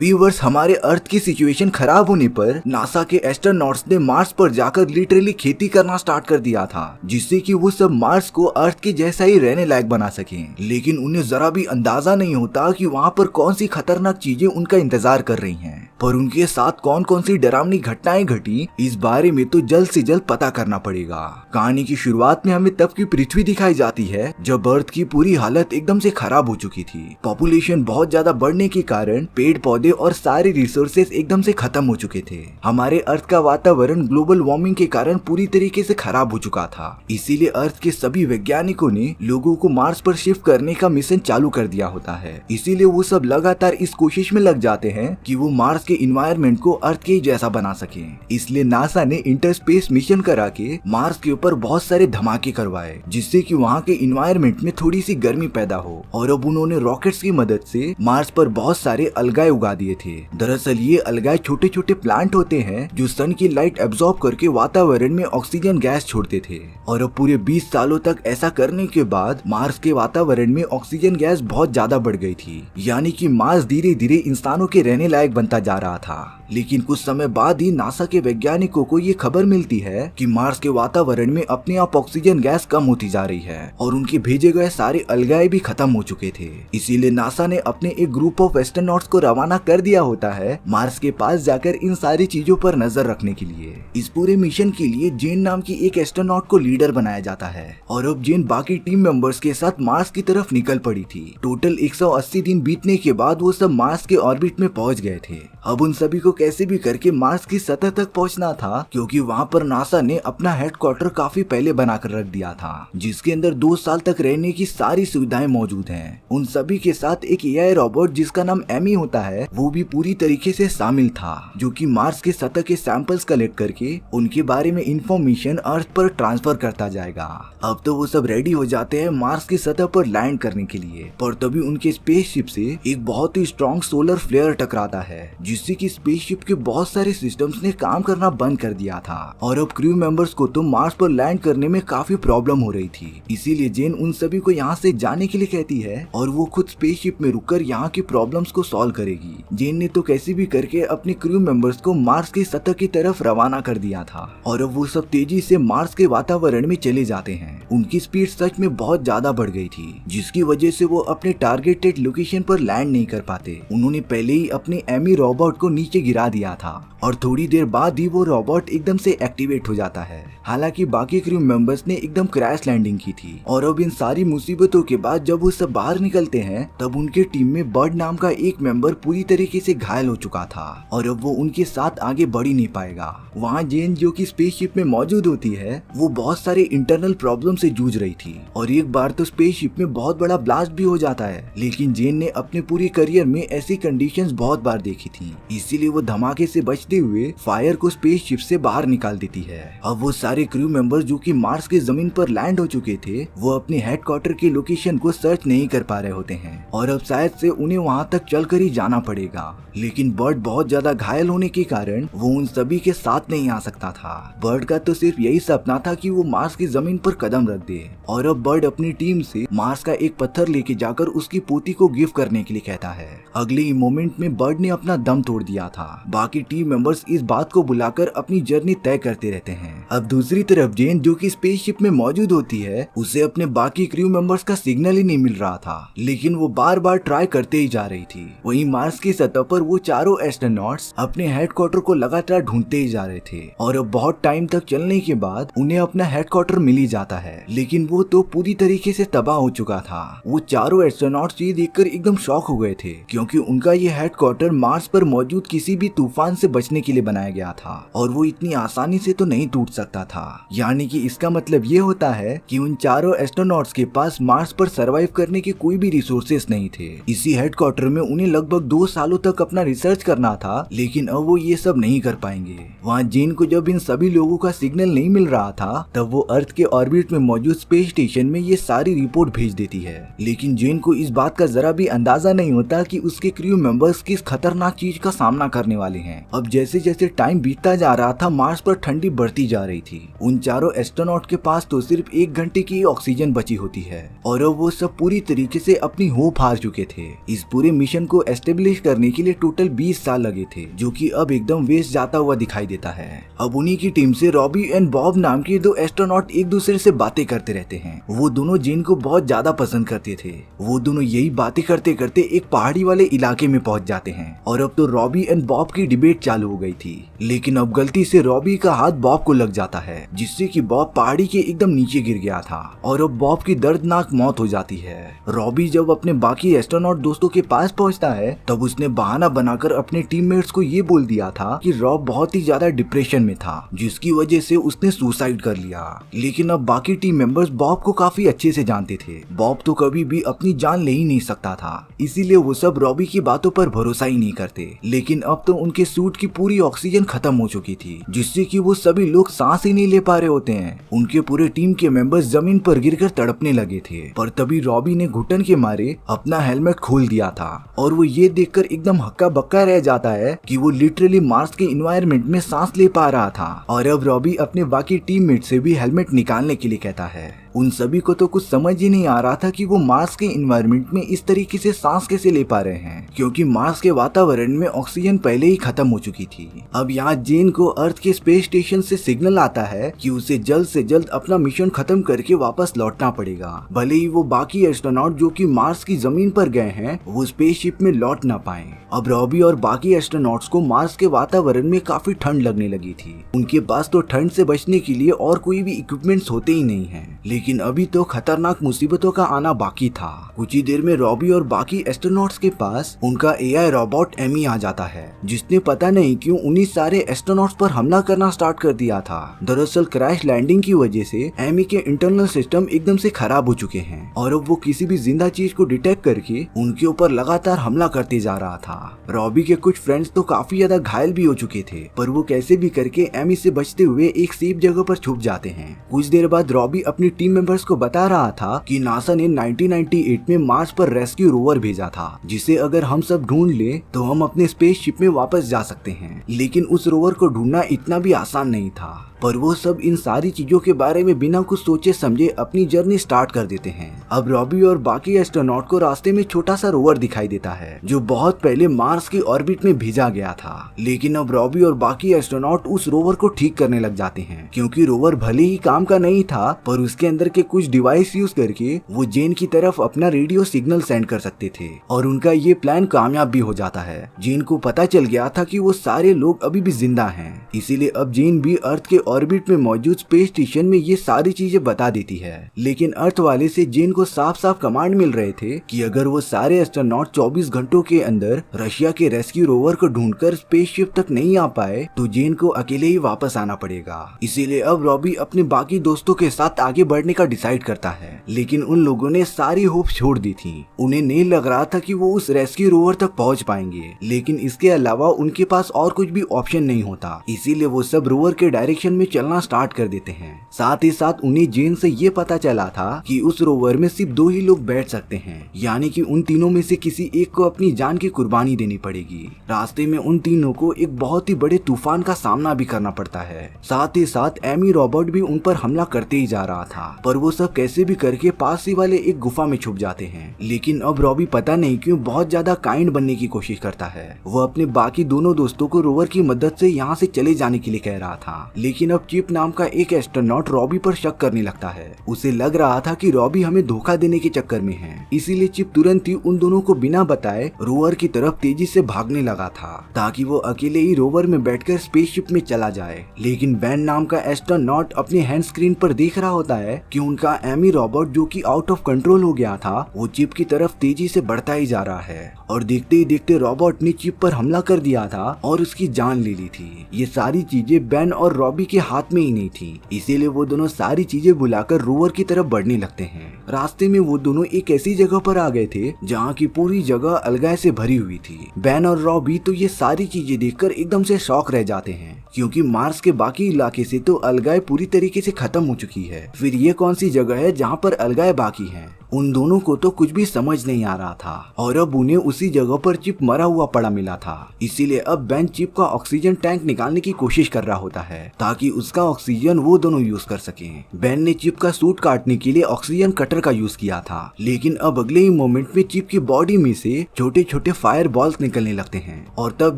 Viewers, हमारे अर्थ की situation खराब होने पर नासा के एस्ट्रोनॉट्स ने मार्स पर जाकर लिटरली खेती करना स्टार्ट कर दिया था, जिससे कि वो सब मार्स को अर्थ के जैसा ही रहने लायक बना सकें। लेकिन उन्हें जरा भी अंदाजा नहीं होता कि वहाँ पर कौन सी खतरनाक चीजें उनका इंतजार कर रही हैं। पर उनके साथ कौन कौन सी डरावनी घटनाएं घटी, इस बारे में तो जल्द से जल्द पता करना पड़ेगा। कहानी की शुरुआत में हमें तब की पृथ्वी दिखाई जाती है जब अर्थ की पूरी हालत एकदम से खराब हो चुकी थी। पॉपुलेशन बहुत ज्यादा बढ़ने के कारण पेड़ पौधे और सारे रिसोर्सेस एकदम से खत्म हो चुके थे। हमारे अर्थ का वातावरण ग्लोबल वार्मिंग के कारण पूरी तरीके से खराब हो चुका था। इसीलिए अर्थ के सभी वैज्ञानिकों ने लोगों को मार्स पर शिफ्ट करने का मिशन चालू कर दिया होता है। इसीलिए वो सब लगातार इस कोशिश में लग जाते हैं कि वो मार्स के इन्वायरमेंट को अर्थ के जैसा बना सके। इसलिए नासा ने इंटरस्पेस मिशन करा के मार्स के ऊपर बहुत सारे धमाके करवाए, जिससे कि वहाँ के इन्वायरमेंट में थोड़ी सी गर्मी पैदा हो। और अब उन्होंने रॉकेट्स की मदद से मार्स पर बहुत सारे अलगाए उगा दिए थे। दरअसल ये अलगाए छोटे छोटे प्लांट होते हैं जो सन की लाइट एब्जॉर्ब करके वातावरण में ऑक्सीजन गैस छोड़ते थे। और अब पूरे 20 सालों तक ऐसा करने के बाद मार्स के वातावरण में ऑक्सीजन गैस बहुत ज्यादा बढ़ गई थी, यानी कि मार्स धीरे धीरे इंसानों के रहने लायक बनता जा रहा था। लेकिन कुछ समय बाद ही नासा के वैज्ञानिकों को ये खबर मिलती है कि मार्स के वातावरण में अपने आप ऑक्सीजन गैस कम होती जा रही है और उनके भेजे गए सारे अलगाए भी खत्म हो चुके थे। इसीलिए नासा ने अपने एक ग्रुप ऑफ एस्ट्रोनॉट्स को रवाना कर दिया होता है मार्स के पास जाकर इन सारी चीजों पर नजर रखने के लिए। इस पूरे मिशन के लिए जेन नाम की एक एस्ट्रोनॉट को लीडर बनाया जाता है और अब जेन बाकी टीम मेंबर्स के साथ मार्स की तरफ निकल पड़ी थी। टोटल 180 दिन बीतने के बाद वो सब मार्स के ऑर्बिट में पहुंच गए थे। अब उन सभी को कैसे भी करके मार्स की सतह तक पहुंचना था, क्योंकि वहां पर नासा ने अपना हेडक्वार्टर काफी पहले बनाकर रख दिया था, जिसके अंदर 2 साल तक रहने की सारी सुविधाएं मौजूद हैं। उन सभी के साथ एक एआई रोबोट जिसका नाम एमी होता है, वो भी पूरी तरीके से शामिल था, जो कि मार्स के सतह के सैंपल्स कलेक्ट करके उनके बारे में इंफॉर्मेशन अर्थ पर ट्रांसफर करता जाएगा। अब तो वो सब रेडी हो जाते हैं मार्स की सतह पर लैंड करने के लिए, पर तभी उनके स्पेसशिप से एक बहुत ही स्ट्रॉन्ग सोलर फ्लेयर टकराता है, जिससे कि स्पेसशिप के बहुत सारे सिस्टम्स ने काम करना बंद कर दिया था। और अब क्रू मेंबर्स को तो मार्स पर लैंड करने में काफी प्रॉब्लम हो रही थी। इसीलिए जेन उन सभी को यहाँ से जाने के लिए कहती है और वो खुद स्पेसशिप में रुककर यहाँ की प्रॉब्लम्स को सॉल्व करेगी। जेन ने तो कैसे भी करके अपने क्रू मेंबर्स को मार्स की सतह की तरफ रवाना कर दिया था और अब वो सब तेजी से मार्स के वातावरण में चले जाते हैं। उनकी स्पीड सच में बहुत ज्यादा बढ़ गई थी, जिसकी वजह से वो अपने टारगेटेड लोकेशन पर लैंड नहीं कर पाते। उन्होंने पहले ही अपने एमी रोबोट को नीचे गिरा दिया था और थोड़ी देर बाद ही वो रोबोट एकदम से एक्टिवेट हो जाता है। हालांकि बाकी क्रू मेंबर्स ने एकदम क्रैश लैंडिंग की थी और अब इन सारी मुसीबतों के बाद जब वो सब बाहर निकलते हैं, तब उनके टीम में बर्ड नाम का एक मेंबर पूरी तरीके से घायल हो चुका था और अब वो उनके साथ आगे बढ़ ही नहीं पाएगा। वहाँ जेन जो कि स्पेसशिप में मौजूद होती है, वो बहुत सारे इंटरनल प्रॉब्लम से जूझ रही थी और एक बार तो स्पेसशिप में बहुत बड़ा ब्लास्ट भी हो जाता है। लेकिन जेन ने अपने पूरे करियर में ऐसी कंडीशंस बहुत बार देखी थी, इसीलिए वो धमाके से बचते हुए फायर को स्पेसशिप से बाहर निकाल देती है। अब वो सारे क्रू मेंबर्स जो कि मार्स की जमीन पर लैंड हो चुके थे, वो अपने हेडक्वार्टर के लोकेशन को सर्च नहीं कर पा रहे होते हैं और अब शायद से उन्हें वहां तक चलकर ही जाना पड़ेगा। लेकिन बर्ड बहुत ज्यादा घायल होने के कारण वो उन सभी के साथ नहीं आ सकता था। बर्ड का तो सिर्फ यही सपना था कि वो मार्स की जमीन पर कदम रख दे और अब बर्ड अपनी टीम से मार्स का एक पत्थर लेके जाकर उसकी पोती को गिफ्ट करने के लिए कहता है। अगले ही मोमेंट में बर्ड ने अपना दम तोड़ दिया था। बाकी टीम मेंबर्स इस बात को बुलाकर अपनी जर्नी तय करते रहते हैं। अब दूसरी तरफ जेन जो कि स्पेसशिप में मौजूद होती है, उसे अपने बाकी क्रू मेंबर्स का सिग्नल ही नहीं मिल रहा था, लेकिन वो बार बार ट्राई करते ही जा रही थी। वहीं मार्स की सतह पर वो चारों एस्ट्रोनॉट्स अपने हेडक्वार्टर को लगातार ढूंढते ही जा रहे थे और अब बहुत टाइम तक चलने के बाद उन्हें अपना हेडक्वार्टर मिल ही जाता है, लेकिन वो तो पूरी तरीके से तबाह हो चुका था। वो चारों एस्ट्रोनॉट्स ये देखकर एकदम शॉक हो गए थे, क्योंकि उनका ये हेडक्वार्टर मार्स पर मौजूद किसी भी तूफान से बचने के लिए बनाया गया था और वो इतनी आसानी से तो नहीं टूट सकता था। यानी कि इसका मतलब ये होता है कि उन चारों एस्ट्रोनॉट्स के पास मार्स पर सरवाइव करने के कोई भी रिसोर्सेस नहीं थे। इसी हेडक्वार्टर में उन्हें लगभग 2 सालों तक अपना रिसर्च करना था, लेकिन अब वो ये सब नहीं कर पाएंगे। वहाँ जेन को जब इन सभी लोगों का सिग्नल नहीं मिल रहा था, तब वो अर्थ के ऑर्बिट में मौजूद स्पेस स्टेशन में ये सारी रिपोर्ट भेज देती है। लेकिन जेन को इस बात का जरा भी अंदाजा नहीं होता कि उसके क्रू मेंबर्स किस खतरनाक चीज का सामना करने करने वाले हैं। अब जैसे जैसे टाइम बीतता जा रहा था मार्स पर ठंडी बढ़ती जा रही थी। उन चारों एस्ट्रोनॉट के पास तो सिर्फ 1 घंटे की ऑक्सीजन बची होती है और अब वो सब पूरी तरीके से अपनी होप हार चुके थे। इस पूरे मिशन को एस्टेब्लिश करने के लिए टोटल 20 साल लगे थे, जो कि अब एकदम वेस्ट जाता हुआ दिखाई देता है। अब उन्हीं की टीम से रॉबी एंड बॉब नाम के 2 एस्ट्रोनॉट एक दूसरे से बातें करते रहते हैं। वो दोनों जेन को बहुत ज्यादा पसंद करते थे। वो दोनों यही बातें करते करते एक पहाड़ी वाले इलाके में पहुंच जाते हैं और अब तो रॉबी एंड बॉब की डिबेट चालू हो गई थी। लेकिन अब गलती से रॉबी का हाथ बॉब को लग जाता है, जिससे कि बॉब पहाड़ी के एकदम नीचे गिर गया था और अब बॉब की दर्दनाक मौत हो जाती है। रॉबी जब अपने बाकी एस्ट्रोनॉट दोस्तों के पास पहुंचता है तब उसने बहाना बनाकर अपने टीममेट्स को ये बोल दिया था कि रॉब बहुत ही ज्यादा डिप्रेशन में था, जिसकी वजह से उसने सुसाइड कर लिया। लेकिन अब बाकी टीम मेंबर्स बॉब को काफी अच्छे से जानते थे। बॉब तो कभी भी अपनी जान ले ही नहीं सकता था, इसीलिए वो सब रॉबी की बातों पर भरोसा ही नहीं करते। लेकिन अब तो उनके सूट की पूरी ऑक्सीजन खत्म हो चुकी थी, जिससे कि वो सभी लोग सांस ही नहीं ले पा रहे होते हैं। उनके पूरे टीम के मेंबर्स जमीन पर गिरकर तड़पने लगे थे, पर तभी रॉबी ने घुटन के मारे अपना हेलमेट खोल दिया था और वो ये देखकर एकदम हक्का बक्का रह जाता है कि वो लिटरली मार्स के एनवायरनमेंट में सांस ले पा रहा था। और अब रॉबी अपने बाकी टीममेट से भी हेलमेट निकालने के लिए कहता है। उन सभी को तो कुछ समझ ही नहीं आ रहा था कि वो मार्स के एनवायरनमेंट में इस तरीके से सांस कैसे ले पा रहे हैं, क्योंकि मार्स के वातावरण में ऑक्सीजन पहले ही खत्म हो चुकी थी। अब यहाँ जेन को अर्थ के स्पेस स्टेशन से सिग्नल आता है कि उसे जल्द से जल्द अपना मिशन खत्म करके वापस लौटना पड़ेगा, भले ही वो बाकी एस्ट्रोनॉट जो कि मार्स की जमीन पर गए हैं वो स्पेसशिप में लौट ना पाए। अब रॉबी और बाकी एस्ट्रोनॉट्स को मार्स के वातावरण में काफी ठंड लगने लगी थी। उनके पास तो ठंड से बचने के लिए और कोई भी इक्विपमेंट्स होते ही नहीं है, लेकिन अभी तो खतरनाक मुसीबतों का आना बाकी था। कुछ ही देर में रॉबी और बाकी एस्ट्रोनॉट्स के पास उनका एआई रोबोट एमी आ जाता है, जिसने पता नहीं क्यों उन्हीं सारे एस्ट्रोनॉट्स पर हमला करना स्टार्ट कर दिया था। दरअसल क्रैश लैंडिंग की वजह से एमी के इंटरनल सिस्टम एकदम से खराब हो चुके हैं और अब वो किसी भी जिंदा चीज को डिटेक्ट करके उनके ऊपर लगातार हमला करते जा रहा था। रॉबी के कुछ फ्रेंड्स तो काफी ज्यादा घायल भी हो चुके थे, पर वो कैसे भी करके एमी से बचते हुए एक सेफ जगह पर छुप जाते हैं। कुछ देर बाद रॉबी अपनी टीम मेंबर्स को बता रहा था कि नासा ने 1998 में मार्स पर रेस्क्यू रोवर भेजा था, जिसे अगर हम सब ढूंढ ले तो हम अपने स्पेसशिप में वापस जा सकते हैं। लेकिन उस रोवर को ढूंढना इतना भी आसान नहीं था, पर वो सब इन सारी चीजों के बारे में बिना कुछ सोचे समझे अपनी जर्नी स्टार्ट कर देते हैं। अब रॉबी और बाकी एस्ट्रोनॉट को रास्ते में छोटा सा रोवर दिखाई देता है, जो बहुत पहले मार्स की ऑर्बिट में भेजा गया था। लेकिन अब रॉबी और बाकी एस्ट्रोनॉट उस रोवर को ठीक करने लग जाते हैं, क्योंकि रोवर भले ही काम का नहीं था, पर उसके अंदर के कुछ डिवाइस यूज करके वो जेन की तरफ अपना रेडियो सिग्नल सेंड कर सकते थे और उनका ये प्लान कामयाब भी हो जाता है। जेन को पता चल गया था कि वो सारे लोग अभी भी जिंदा हैं, इसीलिए अब जेन भी अर्थ के ऑर्बिट में मौजूद स्पेस स्टेशन में ये सारी चीजें बता देती है। लेकिन अर्थ वाले से जेन को साफ साफ कमांड मिल रहे थे कि अगर वो सारे एस्ट्रोनॉट 24 घंटों के अंदर रशिया के रेस्क्यू रोवर को ढूंढकर स्पेसशिप तक नहीं आ पाए तो जेन को अकेले ही वापस आना पड़ेगा। इसीलिए अब रॉबी अपने बाकी दोस्तों के साथ आगे बढ़ने का डिसाइड करता है, लेकिन उन लोगों ने सारी होप छोड़ दी थी। उन्हें नहीं लग रहा था कि वो उस रेस्क्यू रोवर तक पहुंच पाएंगे, लेकिन इसके अलावा उनके पास और कुछ भी ऑप्शन नहीं होता। इसीलिए वो सब रोवर के डायरेक्शन में चलना स्टार्ट कर देते हैं। साथ ही साथ उन्हें जेन से ये पता चला था कि उस रोवर में सिर्फ 2 ही लोग बैठ सकते हैं, यानी कि उन तीनों में से किसी एक को अपनी जान की कुर्बानी देनी पड़ेगी। रास्ते में उन तीनों को एक बहुत ही बड़े तूफान का सामना भी करना पड़ता है। साथ ही साथ एमी रोबोट भी उन पर हमला करते ही जा रहा था, पर वो सब कैसे भी करके पास ही वाले एक गुफा में छुप जाते हैं। लेकिन अब रॉबी पता नहीं क्यों बहुत ज्यादा काइंड बनने की कोशिश करता है। वो अपने बाकी दोनों दोस्तों को रोवर की मदद से यहाँ से चले जाने के लिए कह रहा था, लेकिन अब चिप नाम का एक एस्ट्रोनॉट रॉबी पर शक करने लगता है। उसे लग रहा था कि रॉबी हमें धोखा देने के चक्कर में है, इसीलिए चिप तुरंत ही उन दोनों को बिना बताए रोवर की तरफ तेजी से भागने लगा था, ताकि वो अकेले ही रोवर में बैठकर स्पेसशिप में चला जाए। लेकिन बैन नाम का एस्ट्रोनॉट अपने हैंड स्क्रीन पर देख रहा होता है कि उनका एमी रोबोट जो कि आउट ऑफ कंट्रोल हो गया था, वो चिप की तरफ तेजी से बढ़ता ही जा रहा है और देखते ही देखते रोबोट ने चिप पर हमला कर दिया था और उसकी जान ले ली थी। ये सारी चीजें बैन और रॉबी के हाथ में ही नहीं थी, इसीलिए वो दोनों सारी चीजें भुलाकर रोवर की तरफ बढ़ने लगते हैं। रास्ते में वो दोनों एक ऐसी जगह पर आ गए थे जहाँ की पूरी जगह अलगाए से भरी हुई थी। बैन और रॉबी तो ये सारी चीजें देखकर एकदम से शॉक रह जाते हैं, क्योंकि मार्स के बाकी इलाके से तो अलगाए पूरी तरीके से खत्म हो चुकी है। फिर ये कौन सी जगह है जहाँ पर अलगाए बाकी हैं? उन दोनों को तो कुछ भी समझ नहीं आ रहा था और अब उन्हें उसी जगह पर चिप मरा हुआ पड़ा मिला था। इसीलिए अब बेन चिप का ऑक्सीजन टैंक निकालने की कोशिश कर रहा होता है ताकि उसका ऑक्सीजन वो दोनों यूज कर सकें। बेन ने चिप का सूट काटने के लिए ऑक्सीजन कटर का यूज किया था, लेकिन अब अगले ही मोमेंट में चिप की बॉडी में से छोटे छोटे फायर बॉल्स निकलने लगते हैं और तब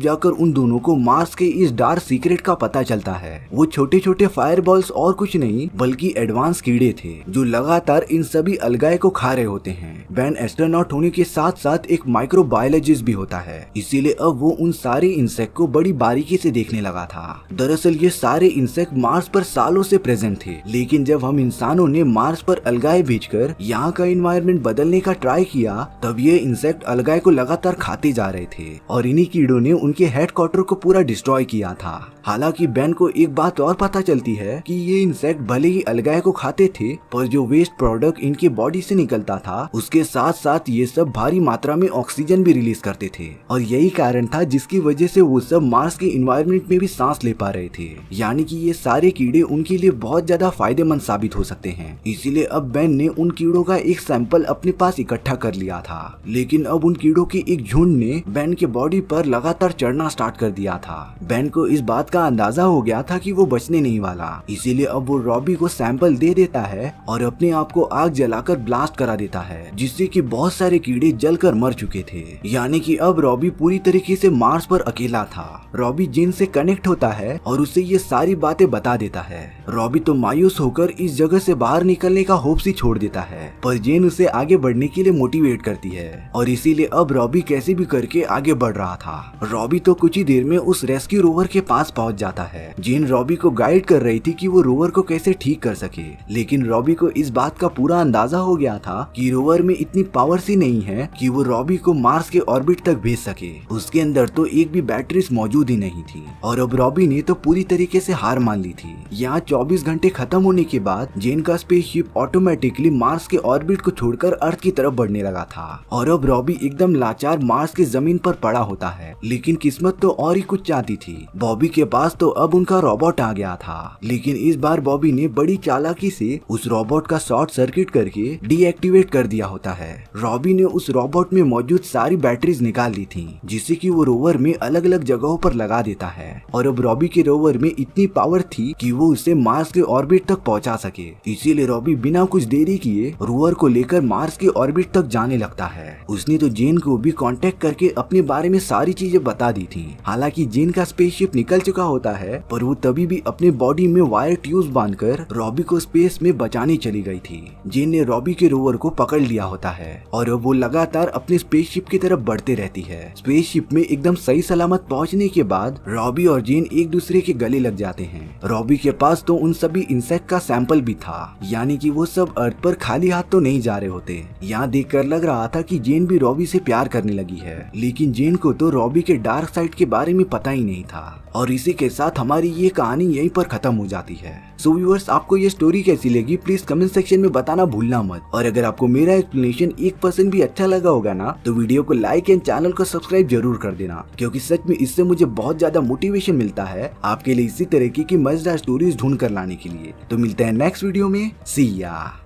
जाकर उन दोनों को मार्स के इस डार्क सीक्रेट का पता चलता है। वो छोटे छोटे फायर बॉल्स और कुछ नहीं बल्कि एडवांस कीड़े थे जो लगातार इन सभी अलगाए को खा रहे होते हैं। बेन एस्ट्रोनॉट होने के साथ साथ एक माइक्रोबायोलॉजिस्ट भी होता है, इसीलिए अब वो उन सारे इंसेक्ट को बड़ी बारीकी से देखने लगा था। दरअसल ये सारे इंसेक्ट मार्स पर सालों से प्रेजेंट थे, लेकिन जब हम इंसानों ने मार्स पर अलगाए भेजकर यहाँ का एनवायरनमेंट बदलने का ट्राई किया तब ये इंसेक्ट अलगाए को लगातार खाते जा रहे थे और इन्हीं कीड़ों ने उनके हेडक्वार्टर को पूरा डिस्ट्रॉय किया था। हालांकि बेन को एक बात और पता चलती है कि ये इंसेक्ट भले ही अलगाए को खाते थे पर जो वेस्ट प्रोडक्ट इनके बॉडी से निकलता था उसके साथ साथ ये सब भारी मात्रा में ऑक्सीजन भी रिलीज करते थे और यही कारण था जिसकी वजह से वो सब मार्स के एनवायरनमेंट में भी सांस ले पा रहे थे। यानी कि ये सारे कीड़े उनके लिए बहुत ज्यादा फायदेमंद साबित हो सकते हैं। इसीलिए अब बेन ने उन कीड़ों का एक सैंपल अपने पास इकट्ठा कर लिया था, लेकिन अब उन कीड़ों के एक झुंड ने बेन के बॉडी पर लगातार चढ़ना स्टार्ट कर दिया था। बेन को इस बात का अंदाजा हो गया था कि वो बचने नहीं वाला, इसीलिए अब वो रॉबी को सैंपल दे देता है और अपने आप को आग जलाकर ब्लास्ट करा देता है, जिससे कि बहुत सारे कीड़े जलकर मर चुके थे। यानी कि अब रॉबी पूरी तरीके से मार्स पर अकेला था। रॉबी जेन से कनेक्ट होता है और उसे ये सारी बातें बता देता है। रॉबी तो मायूस होकर इस जगह से बाहर निकलने का होप्स ही छोड़ देता है, पर जेन उसे आगे बढ़ने के लिए मोटिवेट करती है और इसीलिए अब रॉबी कैसे भी करके आगे बढ़ रहा था। रॉबी तो कुछ ही देर में उस रेस्क्यू रोवर के पास पहुंच जाता है। जेन रॉबी को गाइड कर रही थी कि वो रोवर को कैसे ठीक कर सके, लेकिन रॉबी को इस बात का पूरा अंदाजा हो गया था कि रोवर में इतनी पावर सी नहीं है कि वो रॉबी को मार्स के ऑर्बिट तक भेज सके। उसके अंदर तो एक भी बैटरीज मौजूद ही नहीं थी और अब रॉबी ने तो पूरी तरीके से हार मान ली थी। यहाँ 24 घंटे खत्म होने के बाद जेन का स्पेसशिप ऑटोमेटिकली मार्स के ऑर्बिट को छोड़कर अर्थ की तरफ बढ़ने लगा था और अब रॉबी एकदम लाचार मार्स की जमीन पर पड़ा होता है। लेकिन किस्मत तो और ही कुछ चाहती थी। बॉबी के पास तो अब उनका रोबोट आ गया था, लेकिन इस बार बॉबी ने बड़ी चालाकी से उस रोबोट का शॉर्ट सर्किट करके डीएक्टिवेट कर दिया होता है। रॉबी ने उस रोबोट में मौजूद सारी बैटरीज निकाल ली थी, जिससे कि वो रोवर में अलग अलग जगहों पर लगा देता है और अब रॉबी के रोवर में इतनी पावर थी कि वो उसे मार्स के ऑर्बिट तक पहुंचा सके। इसीलिए रॉबी बिना कुछ देरी किए रोवर को लेकर मार्स के ऑर्बिट तक जाने लगता है। उसने तो जेन को भी कांटेक्ट करके अपने बारे में सारी चीजें बता दी थी। हालांकि जेन का स्पेसशिप निकल चुका होता है, पर वो तभी भी अपने बॉडी में वायर ट्यूब बांधकर रॉबी को स्पेस में बचाने चली गई थी। जेन ने रॉबी के रोवर को पकड़ लिया होता है और अब वो लगातार अपने स्पेसशिप की तरफ बढ़ते रहती है। स्पेसशिप में एकदम सही सलामत पहुंचने के बाद रॉबी और जेन एक दूसरे के गले लग जाते हैं। रॉबी के पास तो उन सभी इंसेक्ट का सैंपल भी था, यानी कि वो सब अर्थ पर खाली हाथ तो नहीं जा रहे होते। यहाँ देखकर लग रहा था कि जेन भी रॉबी से प्यार करने लगी है, लेकिन जेन को तो रॉबी के डार्क साइड के बारे में पता ही नहीं था। और इसी के साथ हमारी ये कहानी यहीं पर खत्म हो जाती है। सो व्यूअर्स, आपको ये स्टोरी कैसी लगी प्लीज कमेंट सेक्शन में बताना भूलना मत। और अगर आपको मेरा एक्सप्लेनेशन 1% भी अच्छा लगा होगा ना तो वीडियो को लाइक एंड चैनल को सब्सक्राइब जरूर कर देना, क्योंकि सच में इससे मुझे बहुत ज्यादा मोटिवेशन मिलता है आपके लिए इसी तरीके की मजेदार स्टोरीज ढूंढ कर लाने के लिए। तो मिलते हैं नेक्स्ट वीडियो में। सी या।